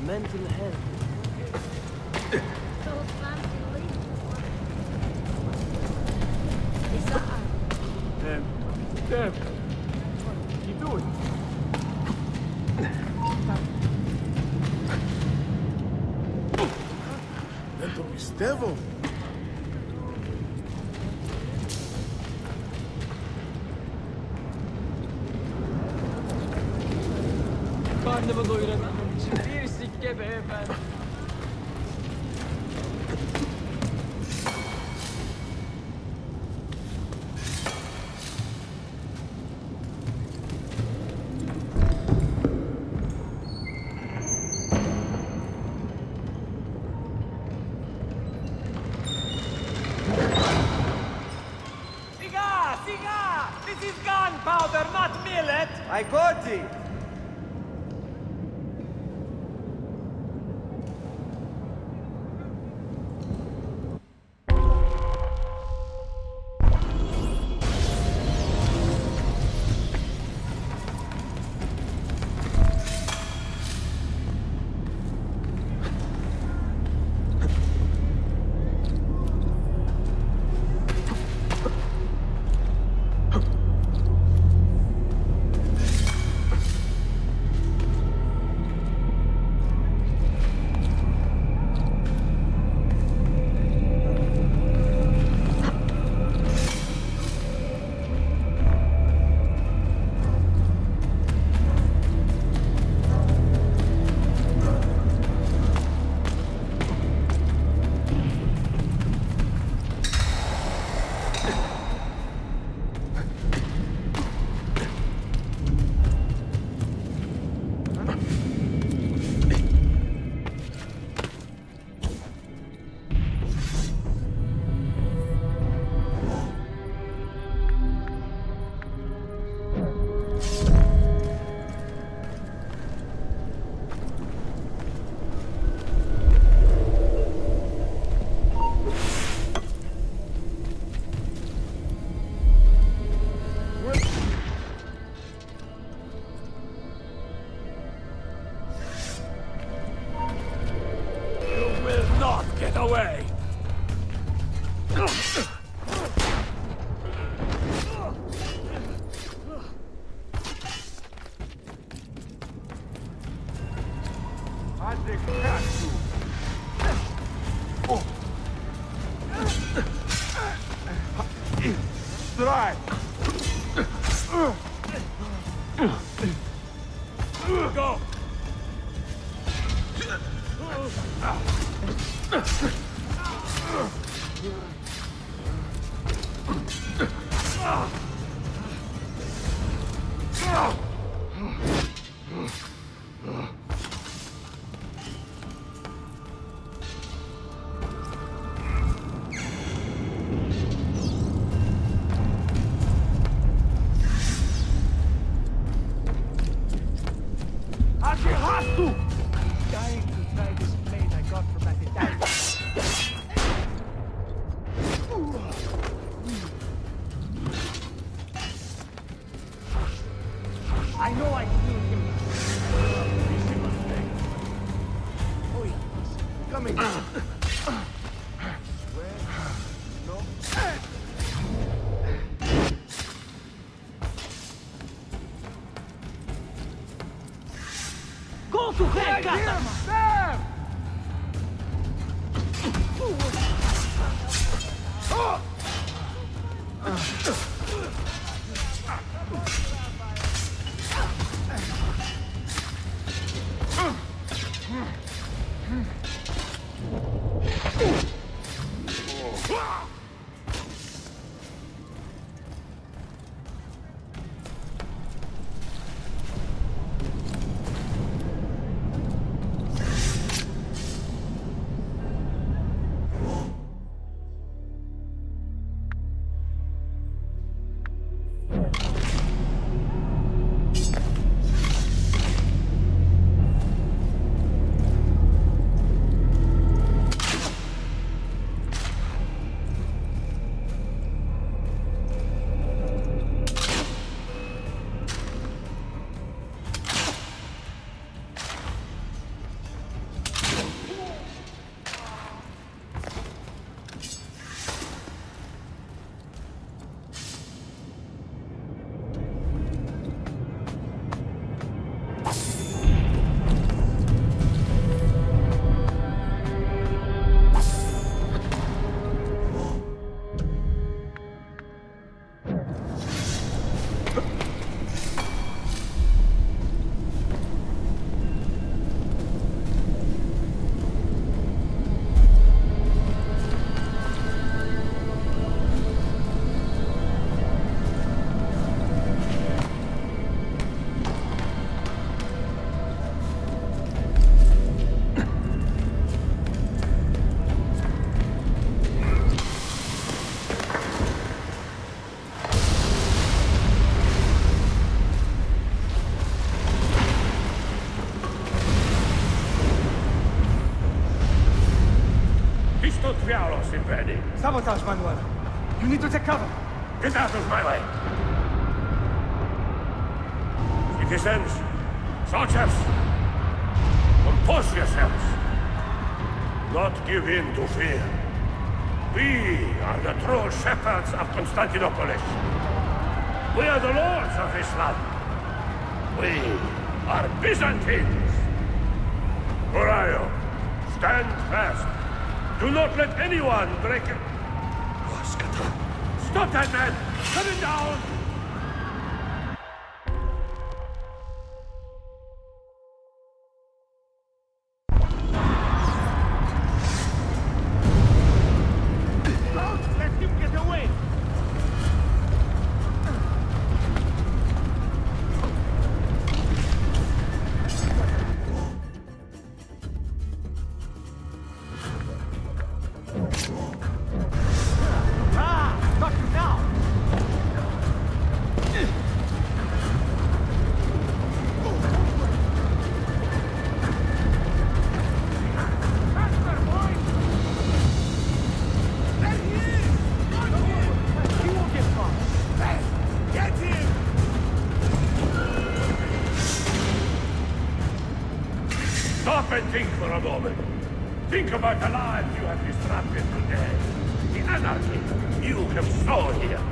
mental health. Those fancy leaves. Is that Deb, what are you doing? Dentro Stevo? Karnımı doyurabilmem için bir sikke beyefendi. Siga! This is gunpowder, not millet! I got it! Away! Try! Go! Dying to try this blade I got from that Italian. I know I killed him. Oh yeah, coming. Go to Requiescat! Sam! Isto diavolo si vedi? Sabotage, Manuel. You need to take cover. Get out of my way! Citizens, soldiers, compose yourselves. Not give in to fear. We are the true shepherds of Constantinopolis. We are the lords of this land. We are Byzantines. Horaio, stand fast. Do not let anyone break it. Stop that man! Cut him down! Don't let him get away! Got him now! Faster, boys! There he is! He won't get far. Hey, get him! Stop and think for a moment. Think about the lives you have disrupted today. The anarchy you have sown here.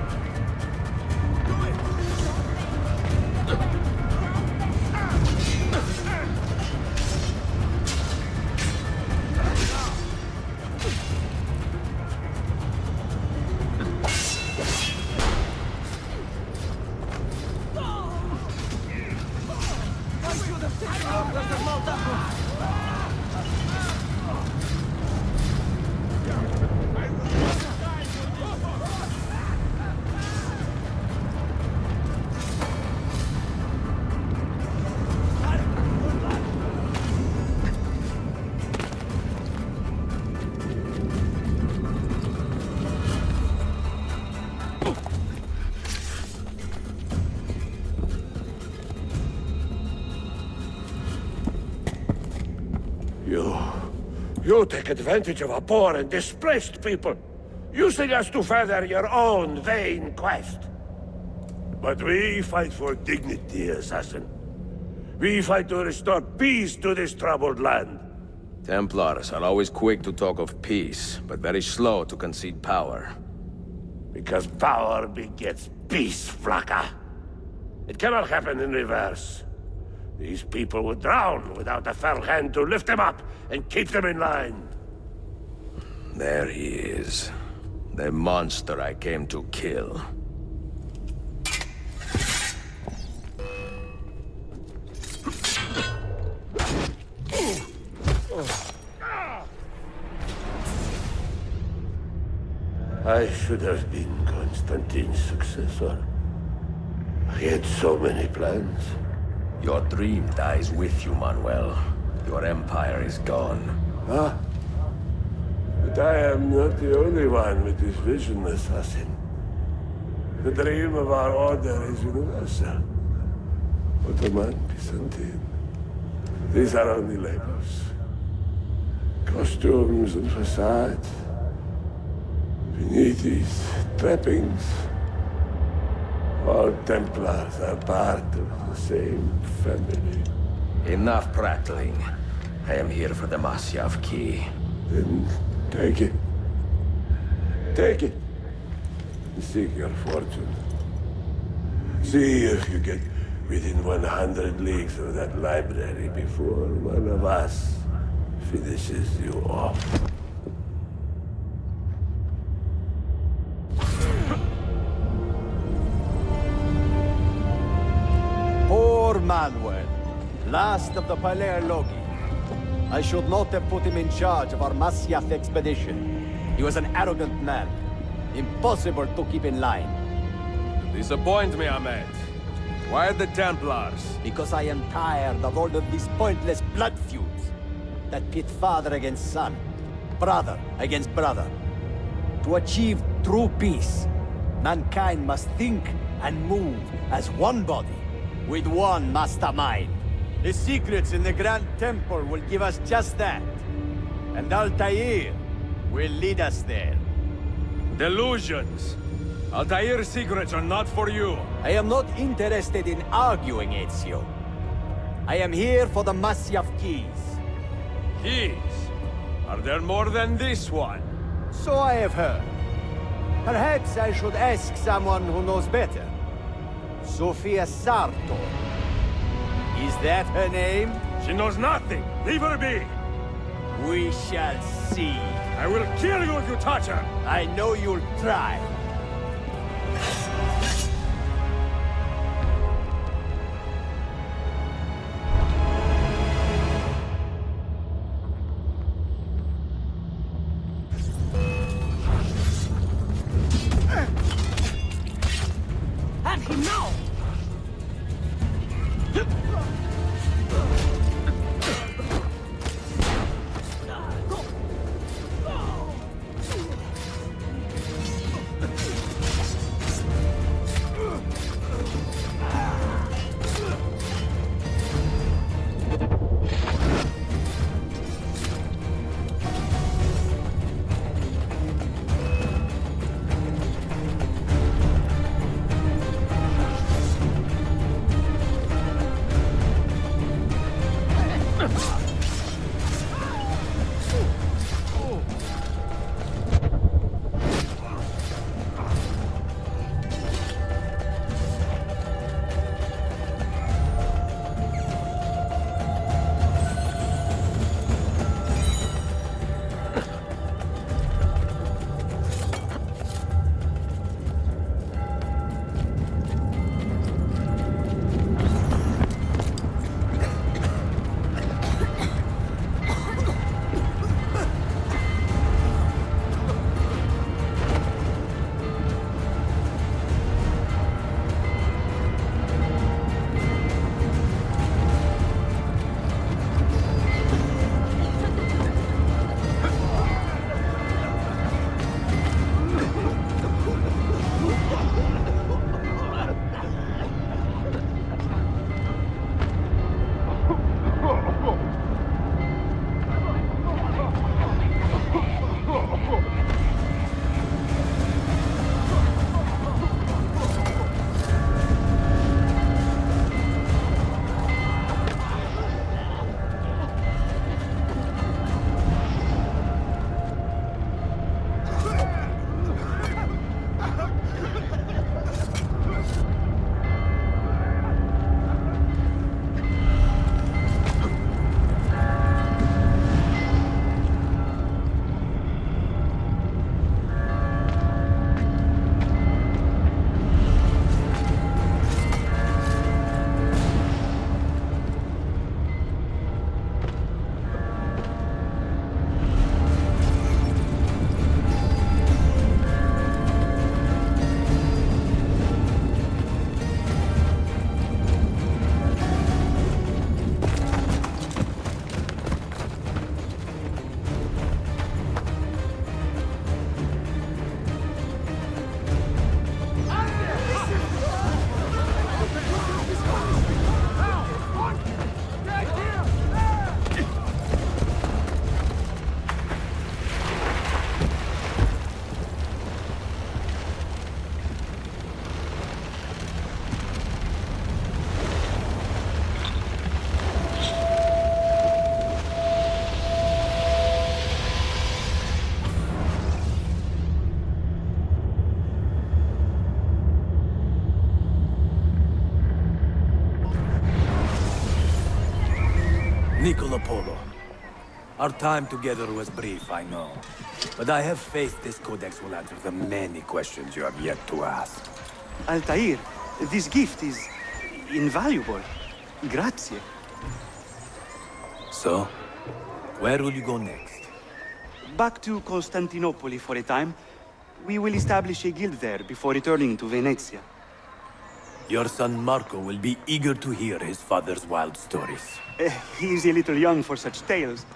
You take advantage of our poor and displaced people, using us to further your own vain quest. But we fight for dignity, assassin. We fight to restore peace to this troubled land. Templars are always quick to talk of peace, but very slow to concede power. Because power begets peace, Flaka. It cannot happen in reverse. These people would drown without a fell hand to lift them up and keep them in line. There he is. The monster I came to kill. I should have been Constantine's successor. I had so many plans. Your dream dies with you, Manuel. Your empire is gone. Ah. But I am not the only one with this vision, assassin. The dream of our order is universal. Ottoman, Byzantine. These are only labels. Costumes and facades. Beneath these trappings, all Templars are part of the same family. Enough prattling. I am here for the Masyav key. Then take it. Take it. And seek your fortune. See if you get within 100 leagues of that library before one of us finishes you off. Poor Manuel, last of the Palerlogi. I should not have put him in charge of our Masyaf expedition. He was an arrogant man. Impossible to keep in line. Disappoint me, Ahmed. Why the Templars? Because I am tired of all of these pointless blood feuds that pit father against son, brother against brother. To achieve true peace, mankind must think and move as one body, with one mastermind. The secrets in the Grand Temple will give us just that. And Altair, will lead us there. Delusions! Altair's secrets are not for you. I am not interested in arguing, Ezio. I am here for the Masyaf keys. Keys? Are there more than this one? So I have heard. Perhaps I should ask someone who knows better. Sofia Sartor. Is that her name? She knows nothing! Leave her be! We shall see. I will kill you if you touch her! I know you'll try. Have him now! Niccolo Polo. Our time together was brief, I know. But I have faith this codex will answer the many questions you have yet to ask. Altair, this gift is invaluable. Grazie. So, where will you go next? Back to Constantinople for a time. We will establish a guild there before returning to Venezia. Your son Marco will be eager to hear his father's wild stories. He is a little young for such tales,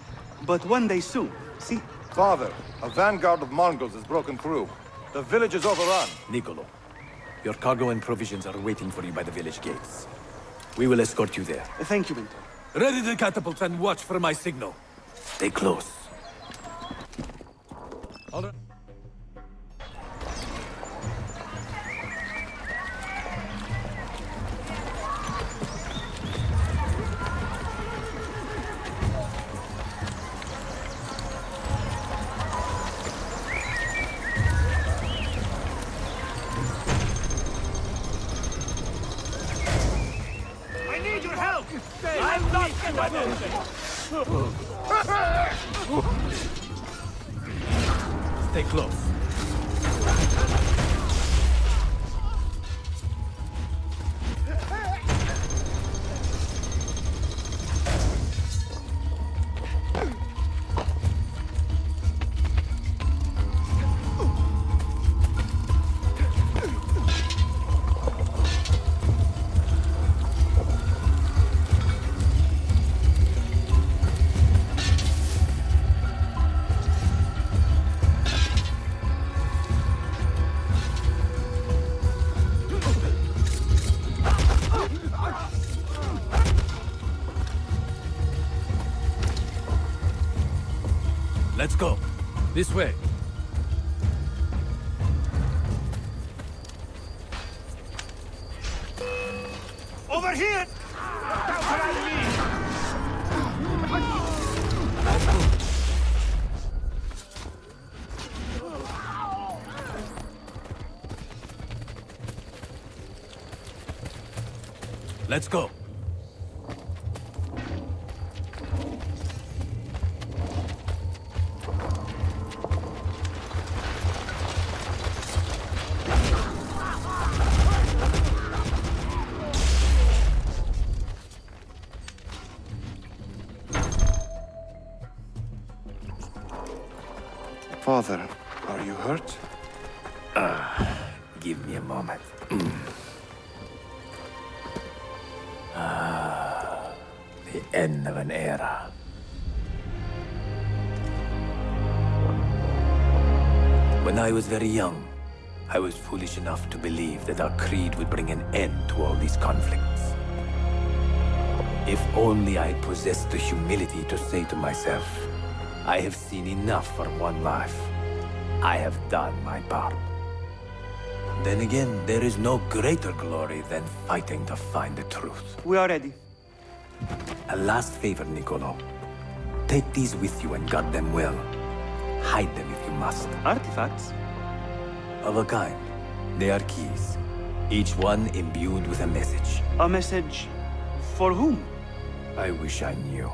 but one day soon, see? Father, a vanguard of Mongols has broken through. The village is overrun. Niccolo, your cargo and provisions are waiting for you by the village gates. We will escort you there. Thank you, Mentor. Ready the catapults and watch for my signal. Stay close. All right. I need your help! I'm not Stay close. Let's go. This way. Over here! That's what I mean! Let's go. Father, are you hurt? Give me a moment. The end of an era. When I was very young, I was foolish enough to believe that our creed would bring an end to all these conflicts. If only I possessed the humility to say to myself, I have seen enough for one life. I have done my part. Then again, there is no greater glory than fighting to find the truth. We are ready. A last favor, Niccolo. Take these with you and guard them well. Hide them if you must. Artifacts? Of a kind. They are keys. Each one imbued with a message. A message for whom? I wish I knew.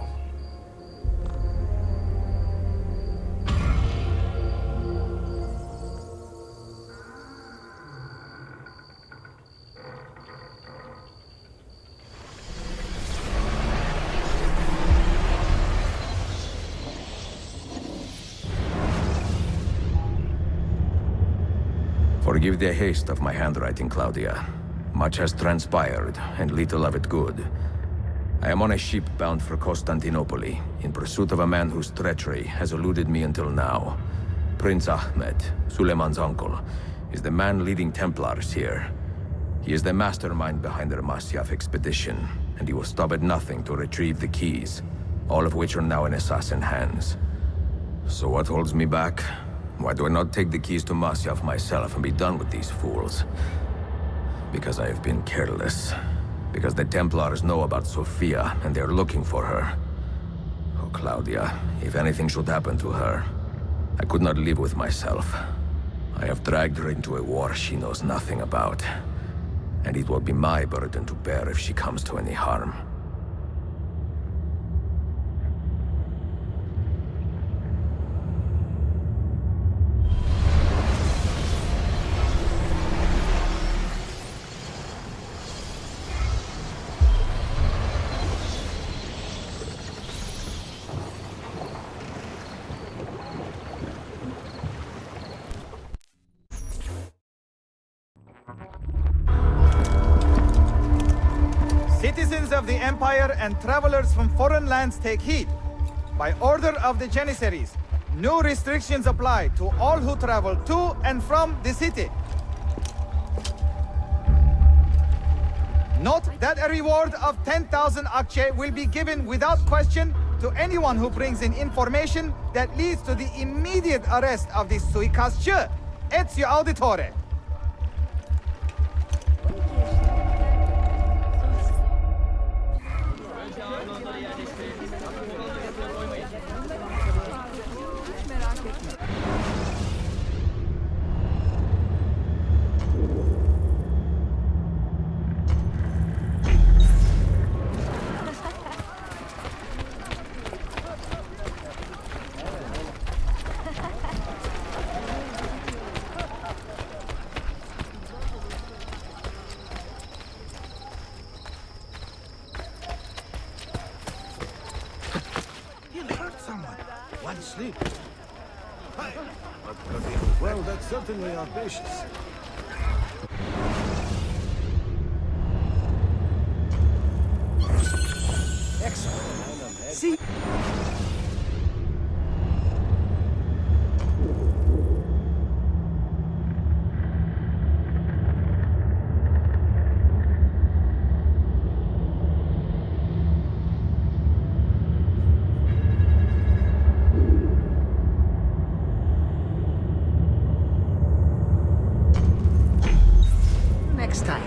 Forgive the haste of my handwriting, Claudia. Much has transpired, and little of it good. I am on a ship bound for Constantinople, in pursuit of a man whose treachery has eluded me until now. Prince Ahmed, Suleiman's uncle, is the man leading Templars here. He is the mastermind behind the Masyaf expedition, and he will stop at nothing to retrieve the keys, all of which are now in assassin hands. So what holds me back? Why do I not take the keys to Masyaf myself and be done with these fools? Because I have been careless. Because the Templars know about Sophia, and they're looking for her. Oh, Claudia, if anything should happen to her, I could not live with myself. I have dragged her into a war she knows nothing about. And it will be my burden to bear if she comes to any harm. Citizens of the Empire and travelers from foreign lands take heed. By order of the Janissaries, new restrictions apply to all who travel to and from the city. Note that a reward of 10,000 akçe will be given without question to anyone who brings in information that leads to the immediate arrest of the suicastje, Ezio Auditore. Well, that's certainly audacious. Excellent. See? Next time.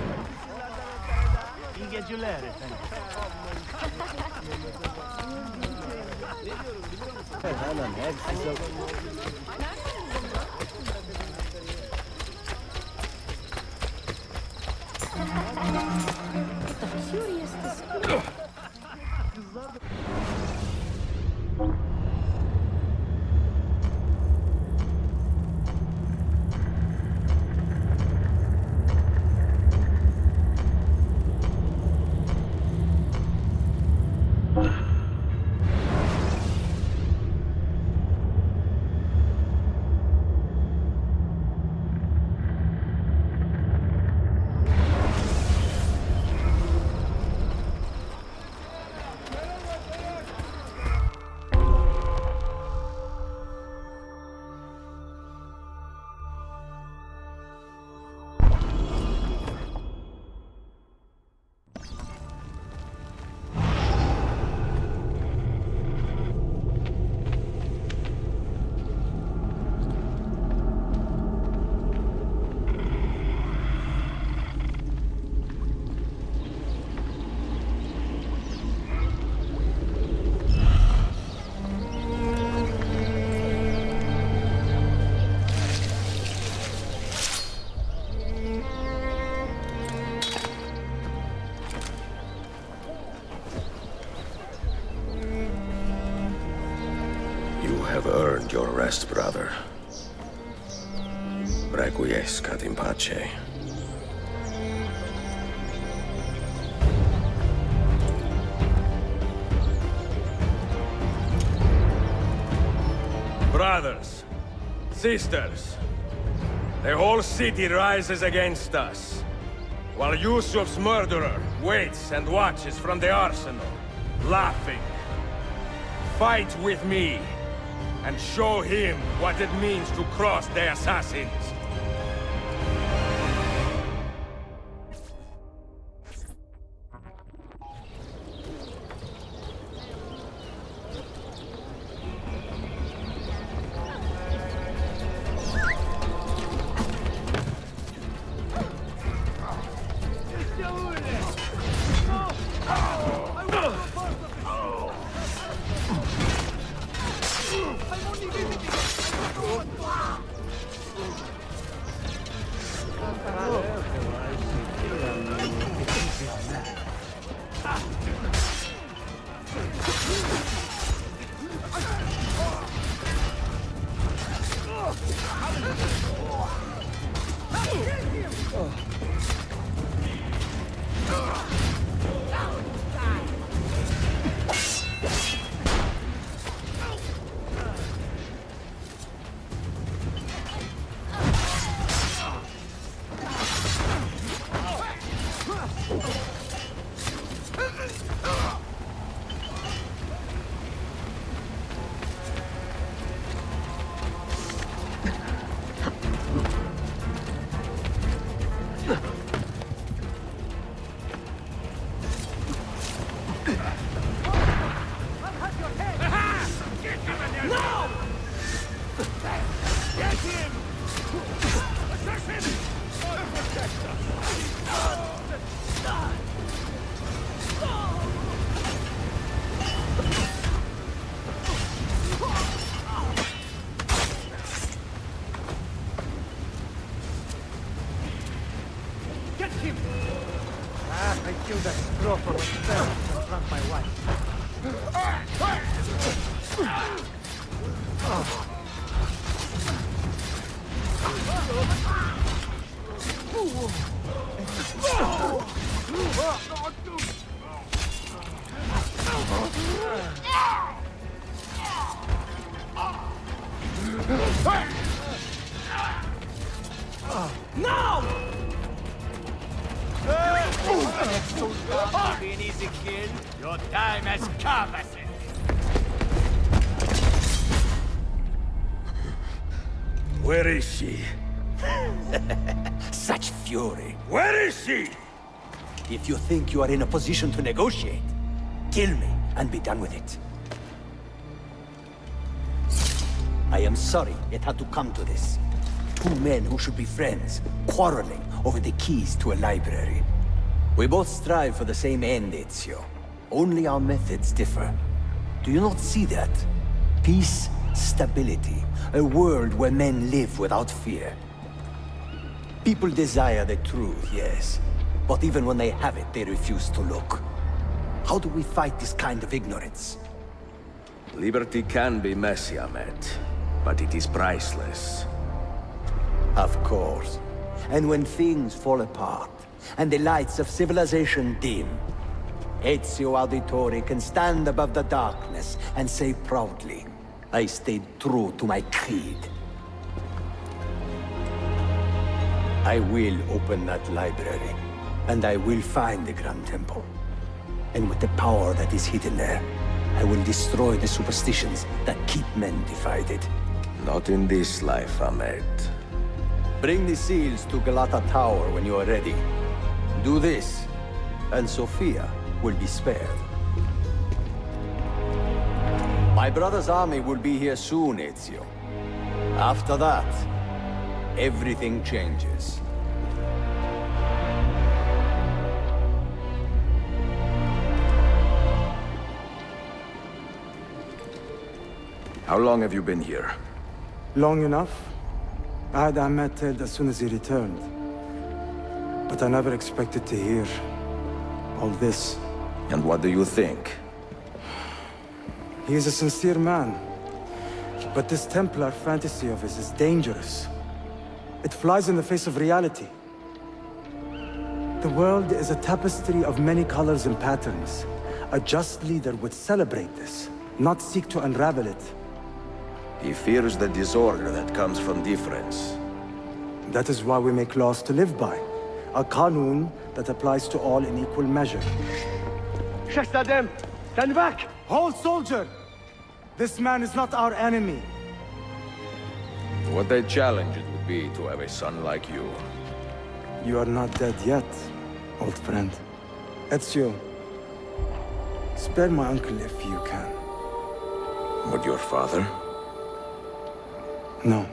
Curious display. have earned your rest, brother. Requiescat in pace. Brothers, sisters, the whole city rises against us, while Yusuf's murderer waits and watches from the arsenal, laughing. Fight with me, and show him what it means to cross the assassins. Your time has come, Ezio. Where is she? Such fury. Where is she? If you think you are in a position to negotiate, kill me and be done with it. I am sorry it had to come to this. Two men who should be friends, quarreling over the keys to a library. We both strive for the same end, Ezio. Only our methods differ. Do you not see that? Peace, stability, a world where men live without fear. People desire the truth, yes. But even when they have it, they refuse to look. How do we fight this kind of ignorance? Liberty can be messy, Ahmed, but it is priceless. Of course. And when things fall apart, and the lights of civilization dim, Ezio Auditore can stand above the darkness and say proudly, I stayed true to my creed. I will open that library, and I will find the Grand Temple. And with the power that is hidden there, I will destroy the superstitions that keep men divided. Not in this life, Ahmed. Bring the seals to Galata Tower when you are ready. Do this, and Sophia will be spared. My brother's army will be here soon, Ezio. After that, everything changes. How long have you been here? Long enough. I had Ahmed killed as soon as he returned. But I never expected to hear all this. And what do you think? He is a sincere man. But this Templar fantasy of his is dangerous. It flies in the face of reality. The world is a tapestry of many colors and patterns. A just leader would celebrate this, not seek to unravel it. He fears the disorder that comes from difference. That is why we make laws to live by. A qanun that applies to all in equal measure. Shahzadem, stand back! Hold, soldier! This man is not our enemy. What a challenge it would be to have a son like you. You are not dead yet, old friend. Ezio, spare my uncle if you can. Would your father? No.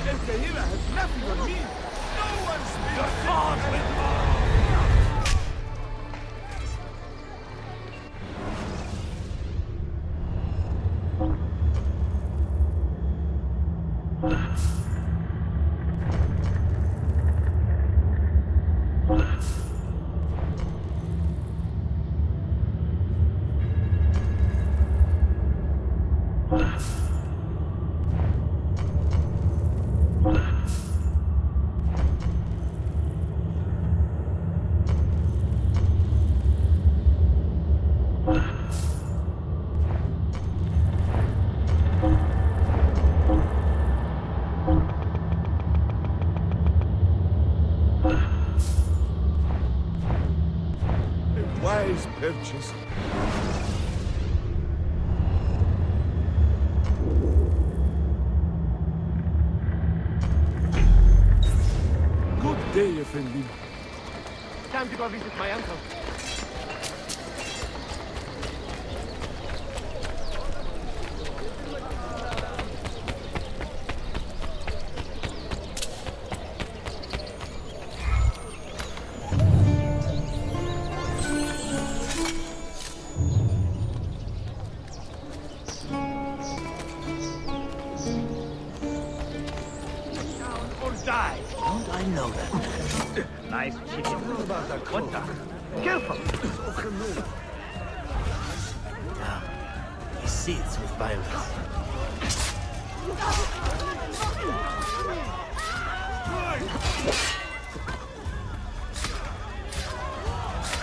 Altair has nothing on me. No one's been fought with wise purchase. Good day, Effendi. Time to go visit my uncle. Die. Don't I know that? Nice chicken. What the? Careful! Now, he seethes with violence.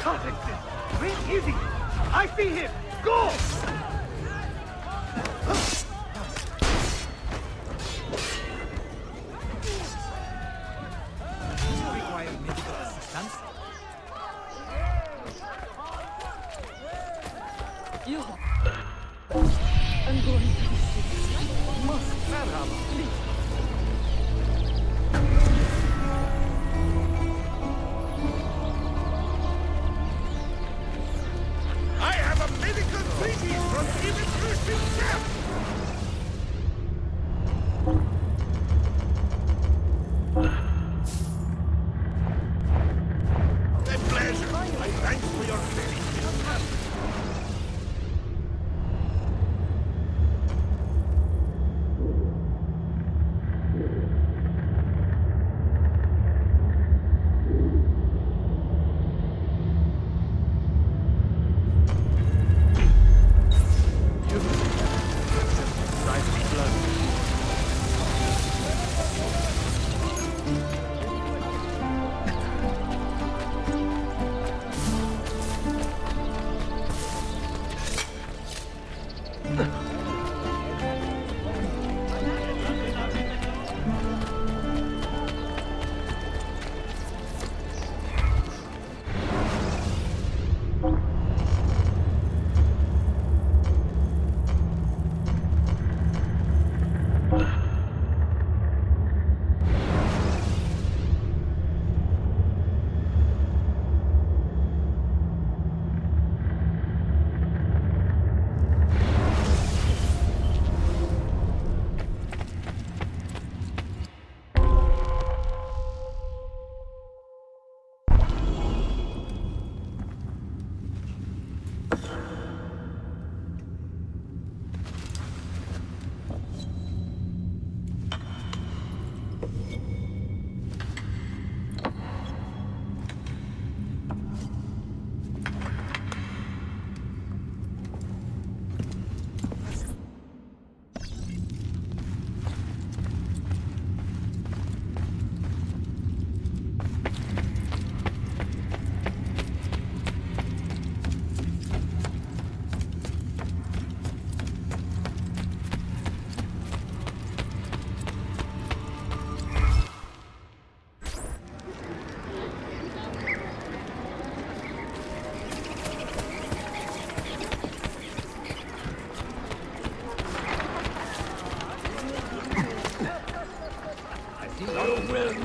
Contact him! Breathe easy! I see him! Go! You. I'm going to be sick. Must. Marhaba, please. I have a medical treaty from Ubisoft himself! A pleasure. I thank for your clearing.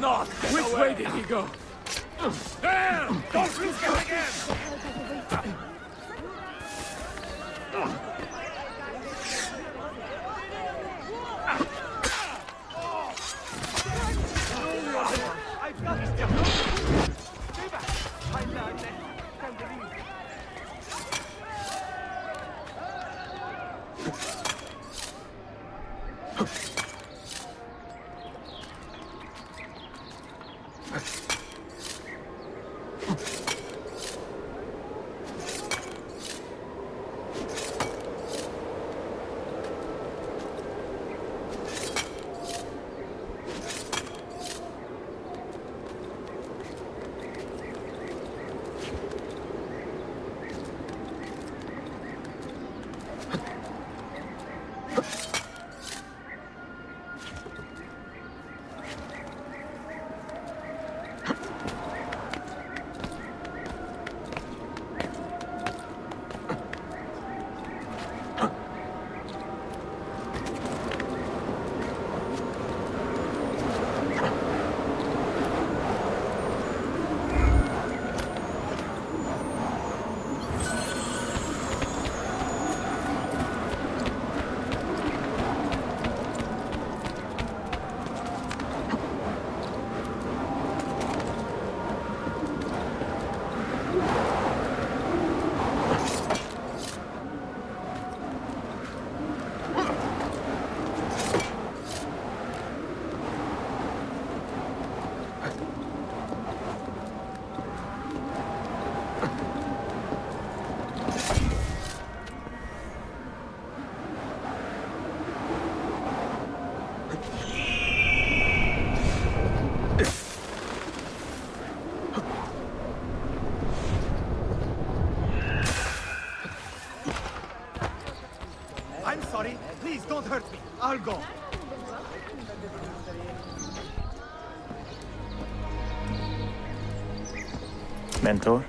Not! Which way did he go? There! Don't risk it again! I'm sorry. Please don't hurt me. I'll go. Mentor?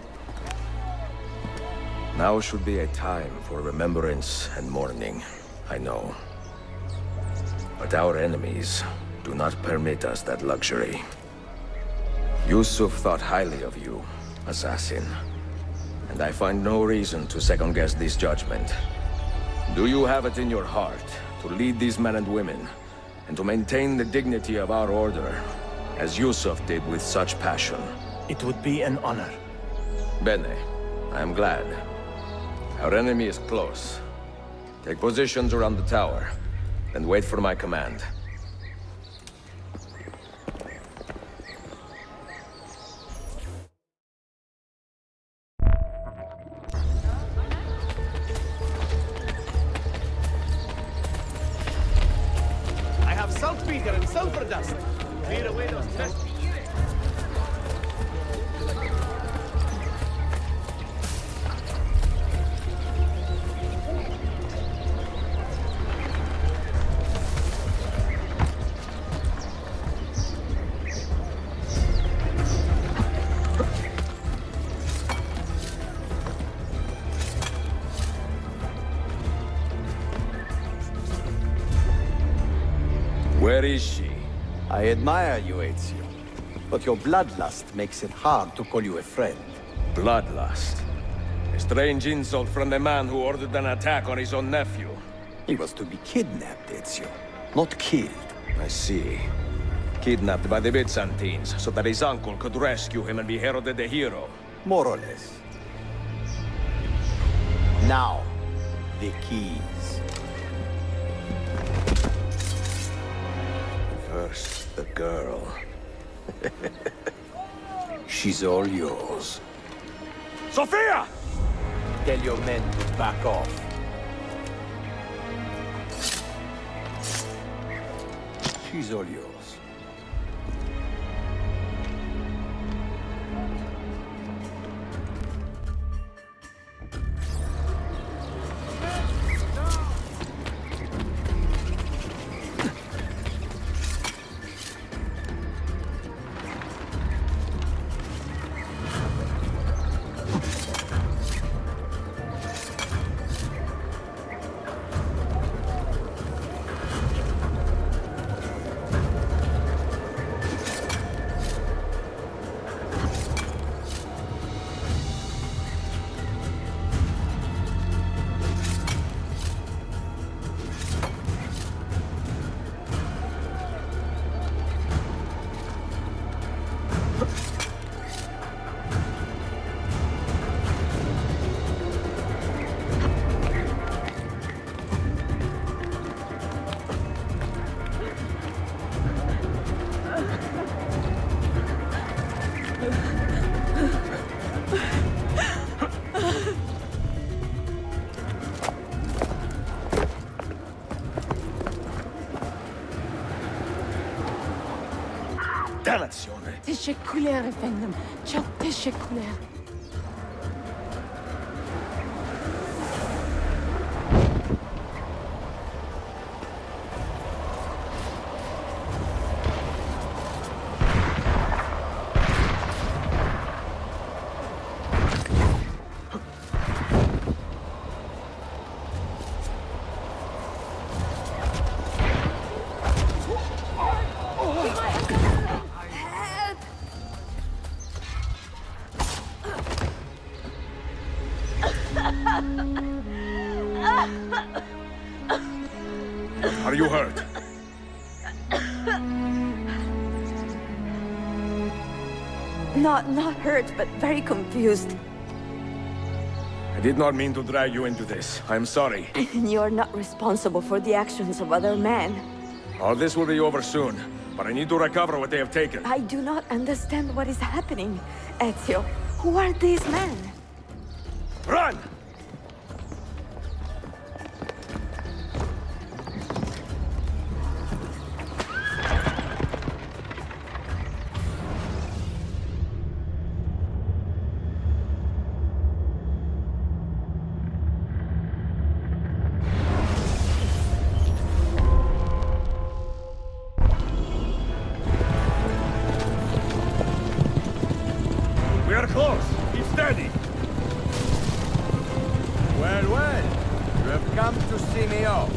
Now should be a time for remembrance and mourning, I know. But our enemies do not permit us that luxury. Yusuf thought highly of you, assassin. And I find no reason to second-guess this judgment. Do you have it in your heart to lead these men and women, and to maintain the dignity of our order, as Yusuf did with such passion? It would be an honor. Bene, I am glad. Our enemy is close. Take positions around the tower, and wait for my command. I have saltpeter and sulfur dust. Clear away those pests. Where is she? I admire you, Ezio. But your bloodlust makes it hard to call you a friend. Bloodlust. A strange insult from the man who ordered an attack on his own nephew. He was to be kidnapped, Ezio, not killed. I see. Kidnapped by the Byzantines, so that his uncle could rescue him and be heralded a hero. More or less. Now, the keys. First, the girl. She's all yours. Sophia! Tell your men to back off. She's all yours. nazione. teşekkürler efendim. Çok teşekkürler. Are you hurt? Not hurt, but very confused. I did not mean to drag you into this. I'm sorry. You're not responsible for the actions of other men. All this will be over soon, but I need to recover what they have taken. I do not understand what is happening. Ezio, who are these men? Run! We are close. Keep steady. Well, well. You have come to see me off.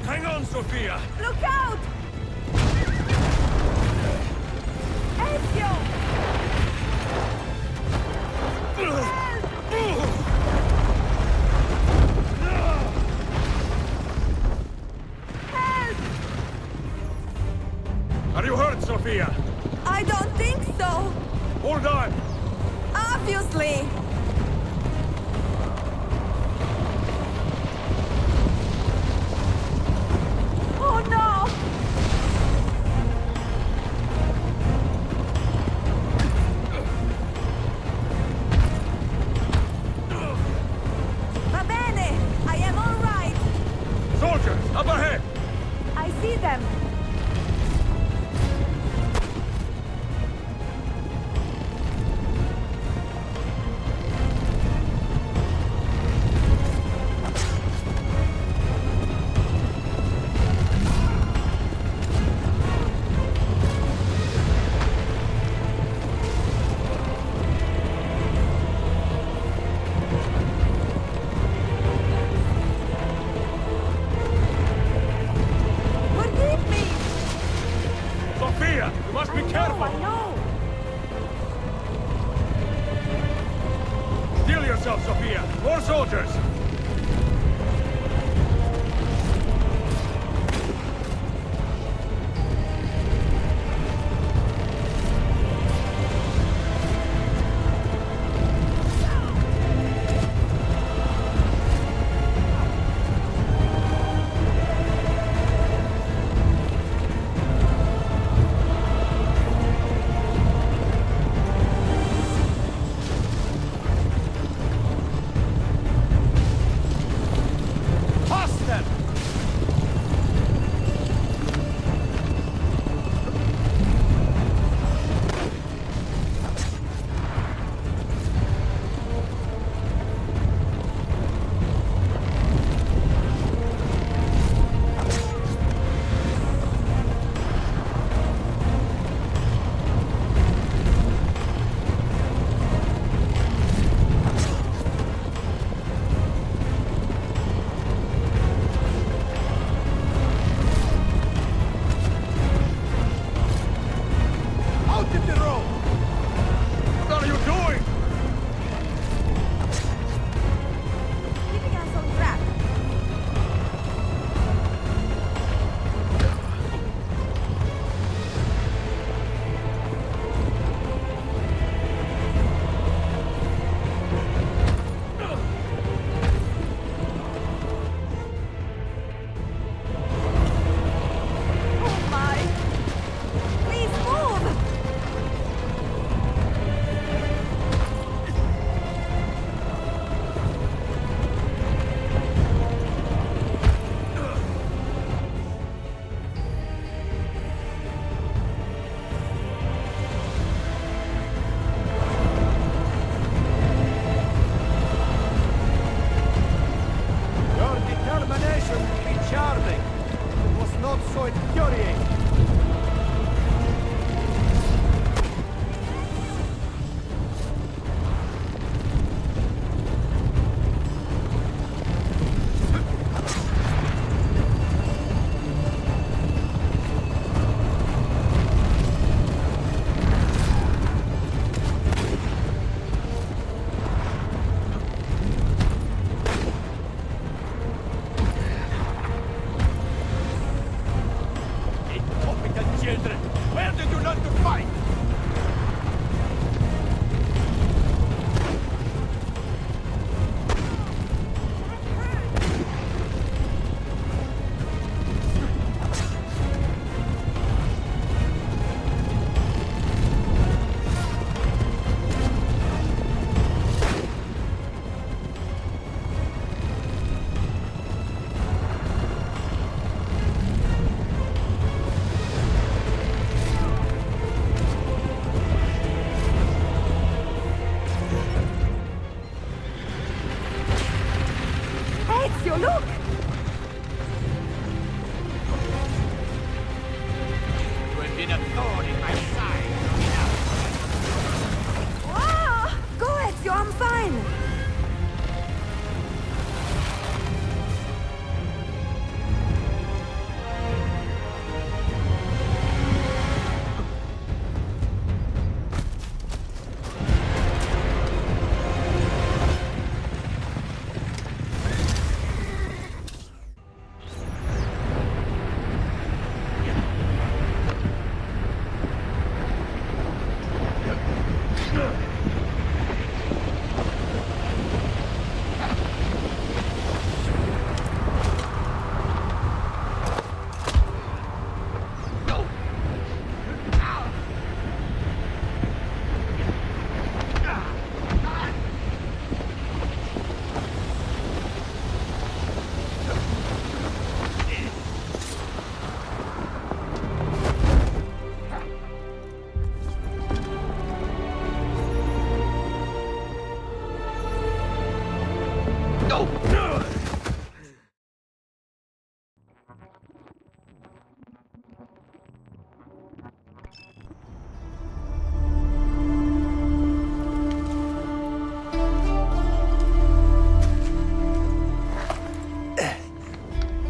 Hang on, Sophia! Look out! Ezio! Are you hurt, Sophia? I don't think so. Hold on! Obviously. Oh no! Va bene! I am all right! Soldiers, up ahead! I see them! Sophia, you must be careful! I know! Steel yourself, Sophia! More soldiers! Ezio, look! You have been a thorn in my side. Ah! Go, Ezio, I'm fine!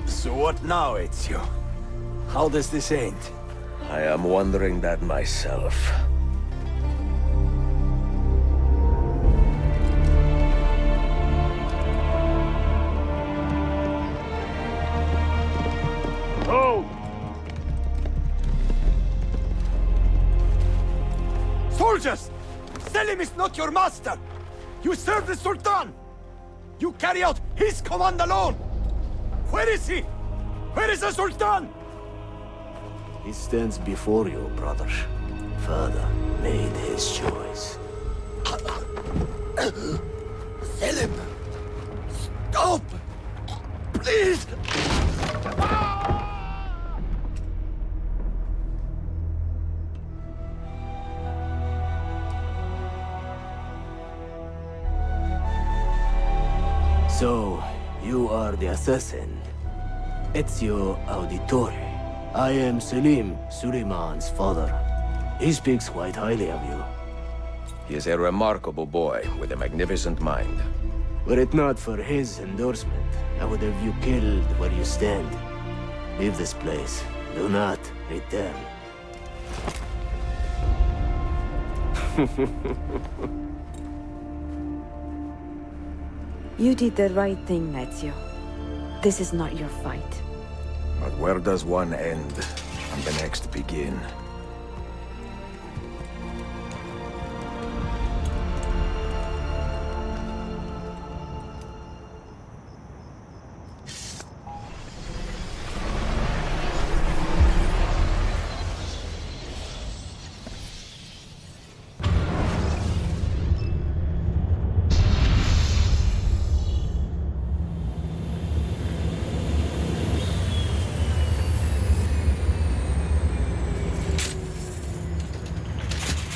So what now, Ezio? How does this end? I am wondering that myself. Oh! Soldiers! Selim is not your master! You serve the Sultan! You carry out his command alone! Where is he? Where is the Sultan? He stands before you, brother. Father made his choice. Selim! Stop! Please! So, you are the assassin. Ezio Auditore. I am Selim, Suleiman's father. He speaks quite highly of you. He is a remarkable boy with a magnificent mind. Were it not for his endorsement, I would have you killed where you stand. Leave this place. Do not return. You did the right thing, Ezio. This is not your fight. But where does one end and the next begin?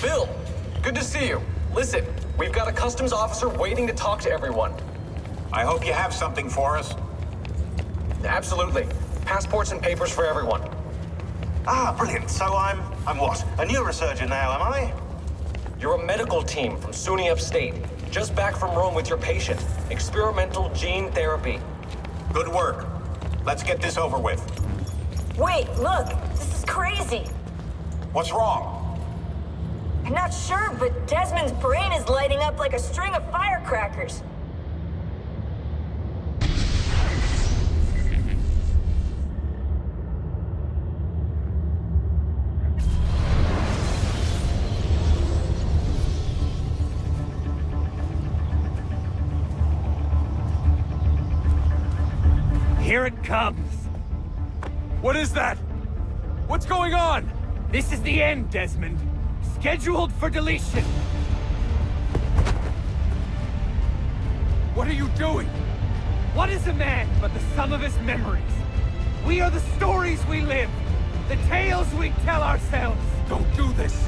Bill, good to see you. Listen, we've got a customs officer waiting to talk to everyone. I hope you have something for us. Absolutely. Passports and papers for everyone. Ah, brilliant. So I'm what? A neurosurgeon now, am I? You're a medical team from SUNY Upstate. Just back from Rome with your patient. Experimental gene therapy. Good work. Let's get this over with. Wait, look! This is crazy! What's wrong? I'm not sure, but Desmond's brain is lighting up like a string of firecrackers. Here it comes. What is that? What's going on? This is the end, Desmond. Scheduled for deletion. What are you doing? What is a man but the sum of his memories? We are the stories we live, the tales we tell ourselves. Don't do this.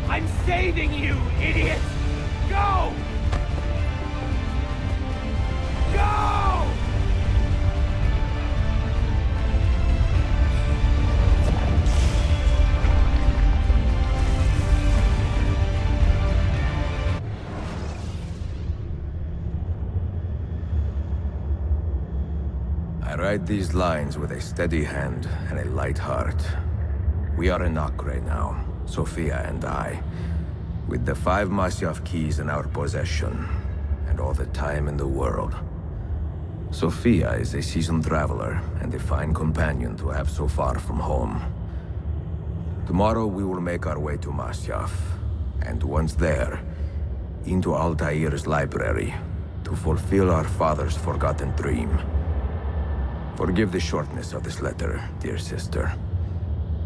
I'm saving you, idiot! Go! Go! write these lines with a steady hand and a light heart. We are in Acre now, Sophia and I, with the 5 Masyaf keys in our possession, and all the time in the world. Sophia is a seasoned traveler, and a fine companion to have so far from home. Tomorrow we will make our way to Masyaf, and once there, into Altair's library, to fulfill our father's forgotten dream. Forgive the shortness of this letter, dear sister,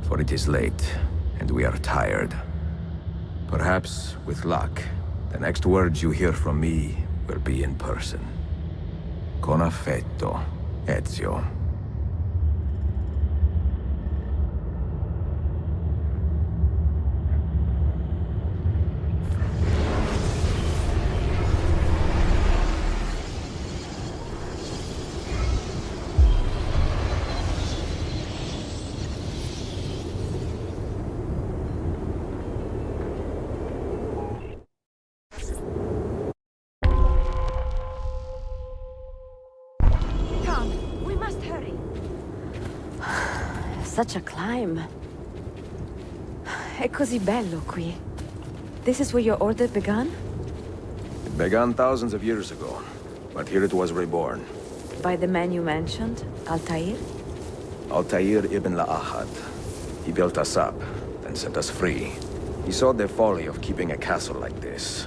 for it is late, and we are tired. Perhaps, with luck, the next words you hear from me will be in person. Con affetto, Ezio. Such a climb. È così bello qui. This is where your order began? It began thousands of years ago, but here it was reborn. By the man you mentioned, Altair? Altair ibn La'ahad. He built us up, then set us free. He saw the folly of keeping a castle like this.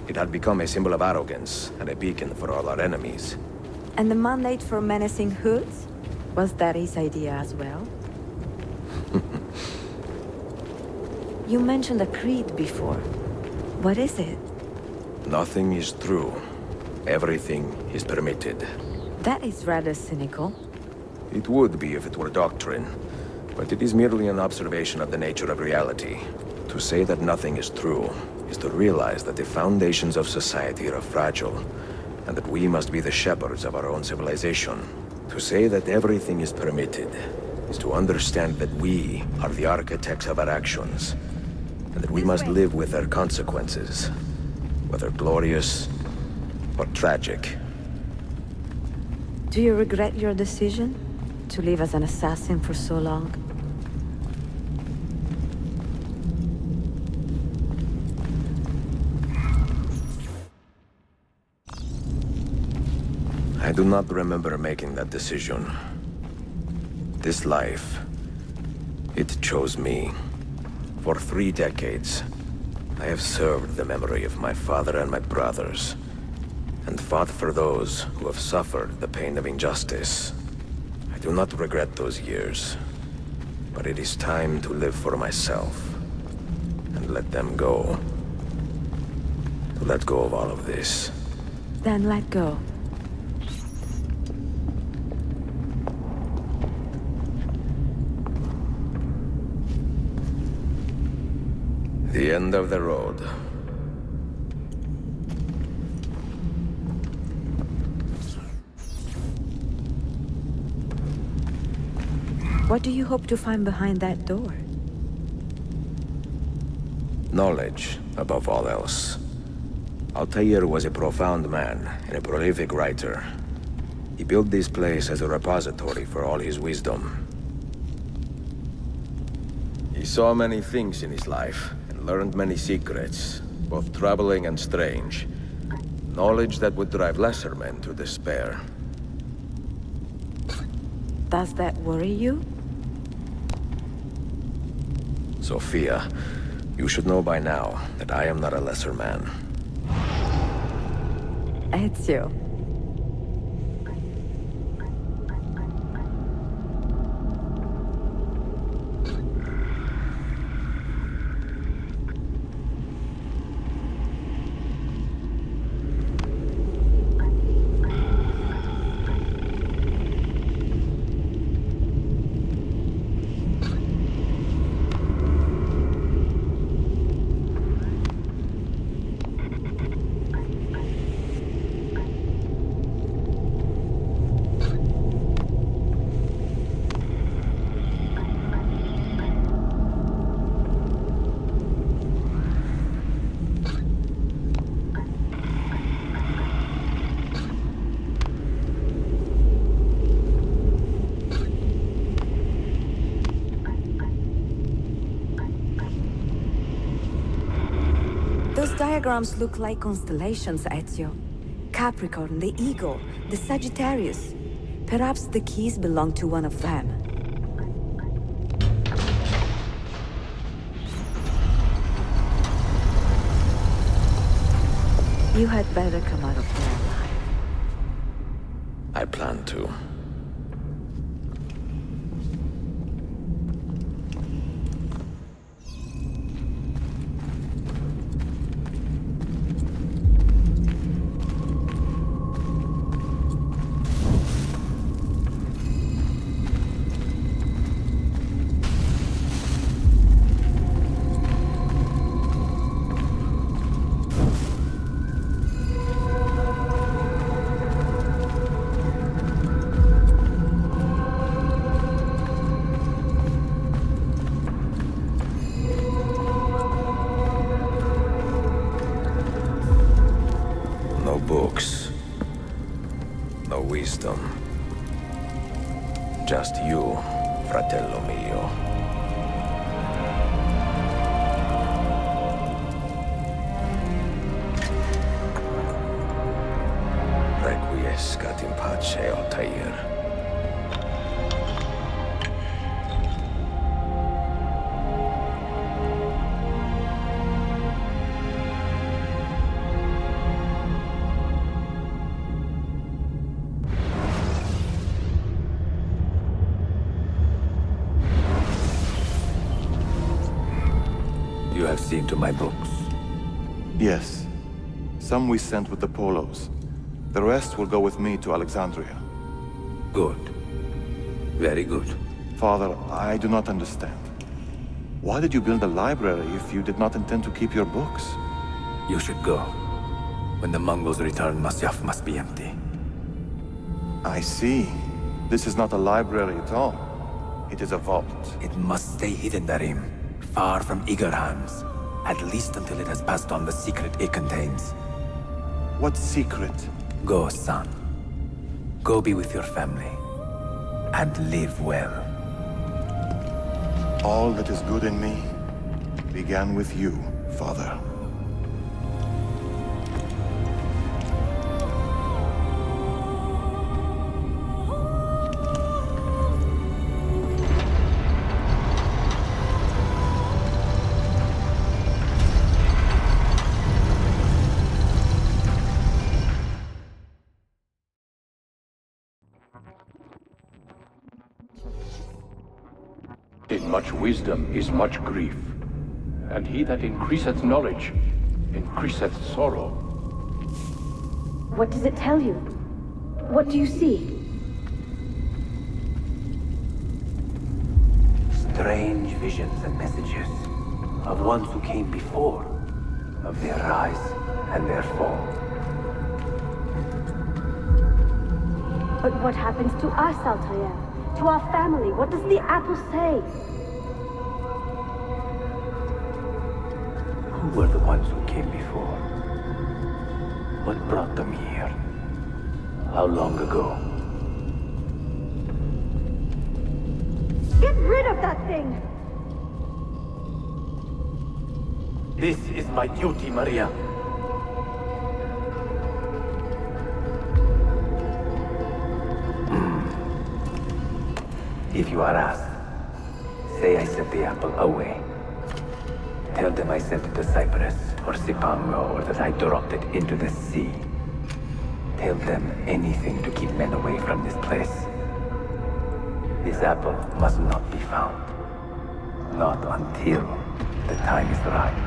It had become a symbol of arrogance, and a beacon for all our enemies. And the mandate for menacing hoods? Was that his idea as well? You mentioned a creed before. What is it? Nothing is true. Everything is permitted. That is rather cynical. It would be if it were doctrine, but it is merely an observation of the nature of reality. To say that nothing is true is to realize that the foundations of society are fragile, and that we must be the shepherds of our own civilization. To say that everything is permitted is to understand that we are the architects of our actions, and that we must live with their consequences, whether glorious or tragic. Do you regret your decision to live as an assassin for so long? I do not remember making that decision. This life, it chose me. For 3 decades, I have served the memory of my father and my brothers, and fought for those who have suffered the pain of injustice. I do not regret those years, but it is time to live for myself, and let them go. To let go of all of this. Then let go. The end of the road. What do you hope to find behind that door? Knowledge, above all else. Altair was a profound man and a prolific writer. He built this place as a repository for all his wisdom. He saw many things in his life, and learned many secrets, both troubling and strange. Knowledge that would drive lesser men to despair. Does that worry you? Sophia, you should know by now that I am not a lesser man. Ezio. Those diagrams look like constellations, Ezio. Capricorn, the Eagle, the Sagittarius. Perhaps the keys belong to one of them. You had better come out of there alive. I plan to. Books. No wisdom. Just you, fratello mio. Requiescat in pace, Altair. You have seen to my books. Yes. Some we sent with the Polos. The rest will go with me to Alexandria. Good. Very good. Father, I do not understand. Why did you build a library if you did not intend to keep your books? You should go. When the Mongols return, Masyaf must be empty. I see. This is not a library at all. It is a vault. It must stay hidden, Darim. Far from eager hands. At least until it has passed on the secret it contains. What secret? Go, son. Go be with your family. And live well. All that is good in me began with you, Father. In much wisdom is much grief, and he that increaseth knowledge increaseth sorrow. What does it tell you? What do you see? Strange visions and messages of ones who came before, of their rise and their fall. But what happens to us, Altair? To our family? What does the apple say? Who were the ones who came before? What brought them here? How long ago? Get rid of that thing! This is my duty, Maria. If you are asked, say I sent the apple away. Tell them I sent it to Cyprus, or Cipango, or that I dropped it into the sea. Tell them anything to keep men away from this place. This apple must not be found. Not until the time is right.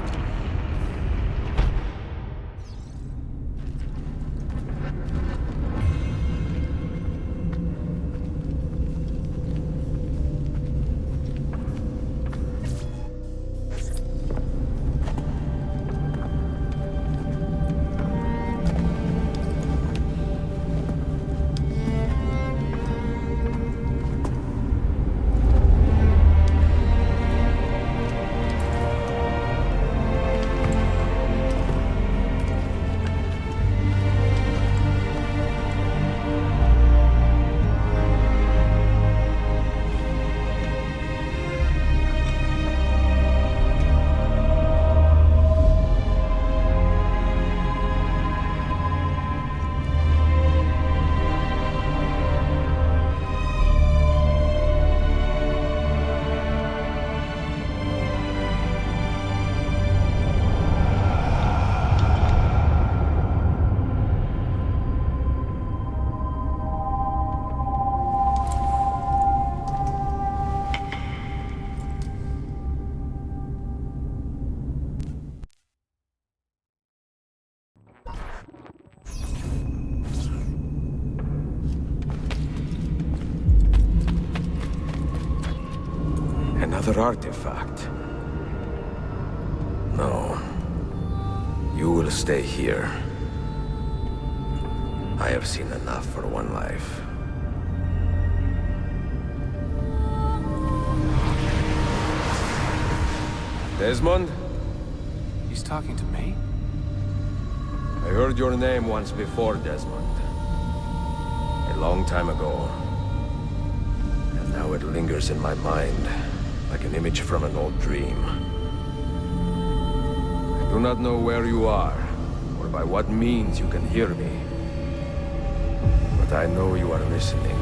Another artifact. No. You will stay here. I have seen enough for one life. Desmond? He's talking to me? I heard your name once before, Desmond. A long time ago. And now it lingers in my mind, like an image from an old dream. I do not know where you are, or by what means you can hear me. But I know you are listening.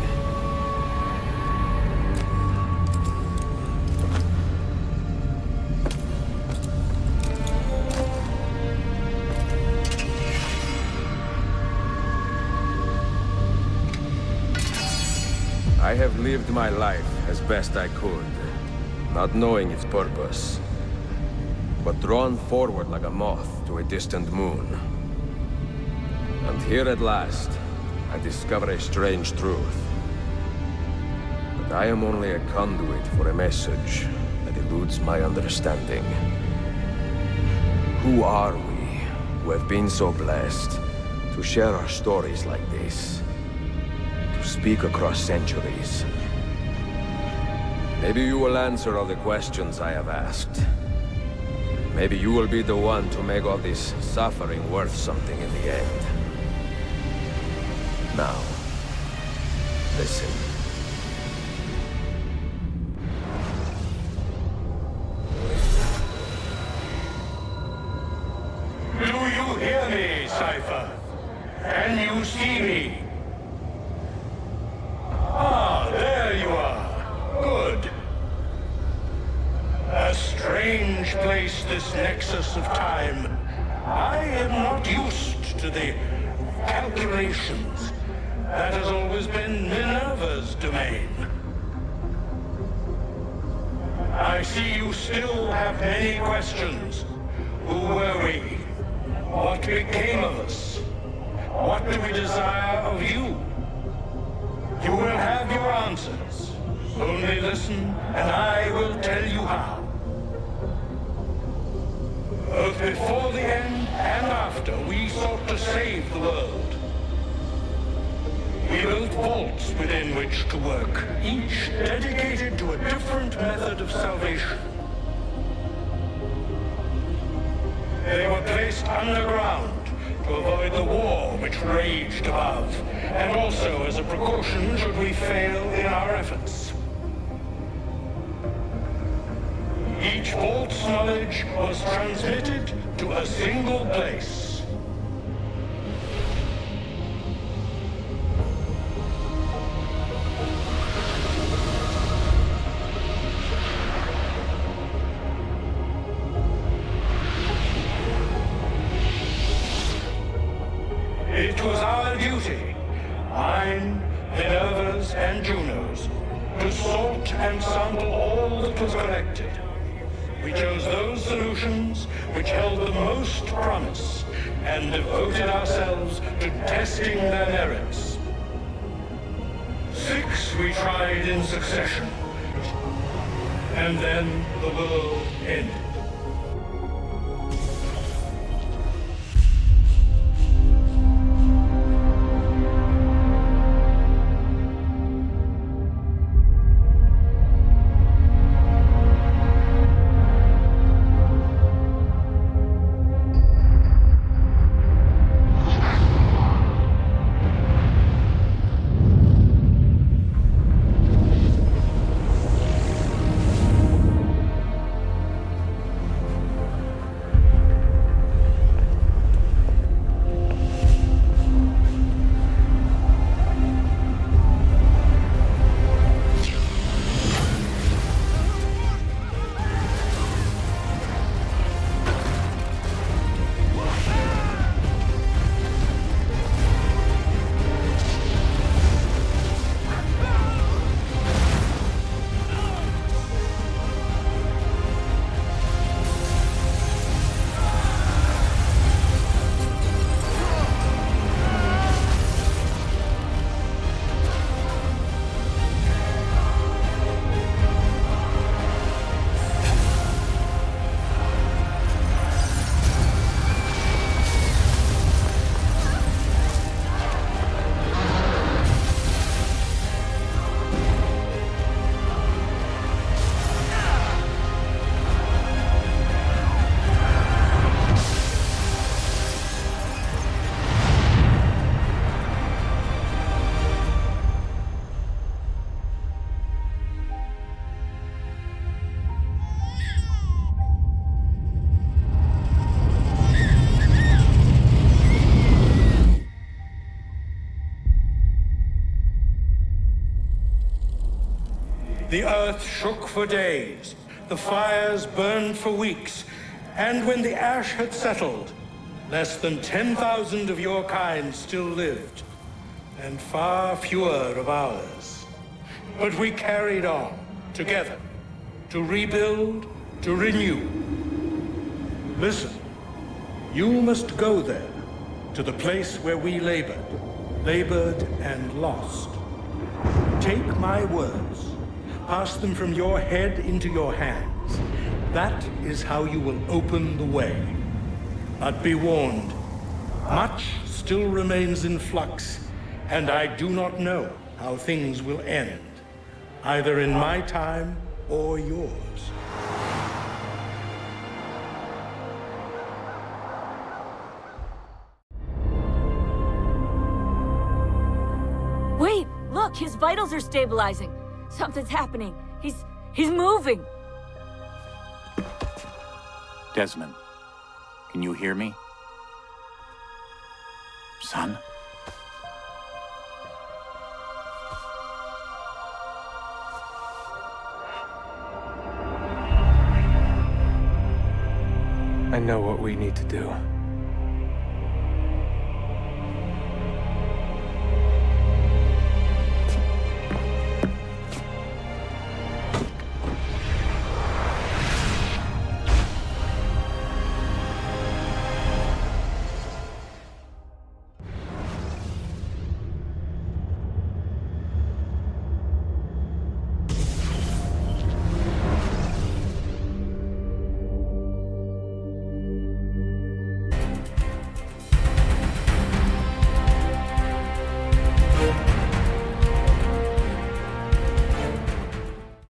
I have lived my life as best I could, not knowing its purpose, but drawn forward like a moth to a distant moon. And here at last, I discover a strange truth. But I am only a conduit for a message that eludes my understanding. Who are we, who have been so blessed to share our stories like this? Speak across centuries. Maybe you will answer all the questions I have asked. Maybe you will be the one to make all this suffering worth something in the end. Now, listen. Do you hear me, Cypher? Can you see me? Ah, there you are. Good. A strange place, this nexus of time. I am not used to the calculations. That has always been Minerva's domain. I see you still have many questions. Who were we? What became of us? What do we desire of you? You will have your answers. Only listen, and I will tell you how. Both before the end and after, we sought to save the world. We built vaults within which to work, each dedicated to a different method of salvation. They were placed underground to avoid the war which raged above, and also as a precaution should we fail in our efforts. Each vault's knowledge was transmitted to a single place. It was our duty, mine, Minerva's, and Juno's, to sort and sample all that was collected. We chose those solutions which held the most promise, and devoted ourselves to testing their merits. 6 we tried in succession, and then the world ended. the earth shook for days, the fires burned for weeks, and when the ash had settled, less than 10,000 of your kind still lived, and far fewer of ours. But we carried on, together, to rebuild, to renew. Listen, you must go there, to the place where we labored and lost. Take my words, pass them from your head into your hands. That is how you will open the way. But be warned, much still remains in flux, and I do not know how things will end, either in my time or yours. Wait, look, his vitals are stabilizing. Something's happening. He's moving. Desmond, can you hear me? Son? I know what we need to do.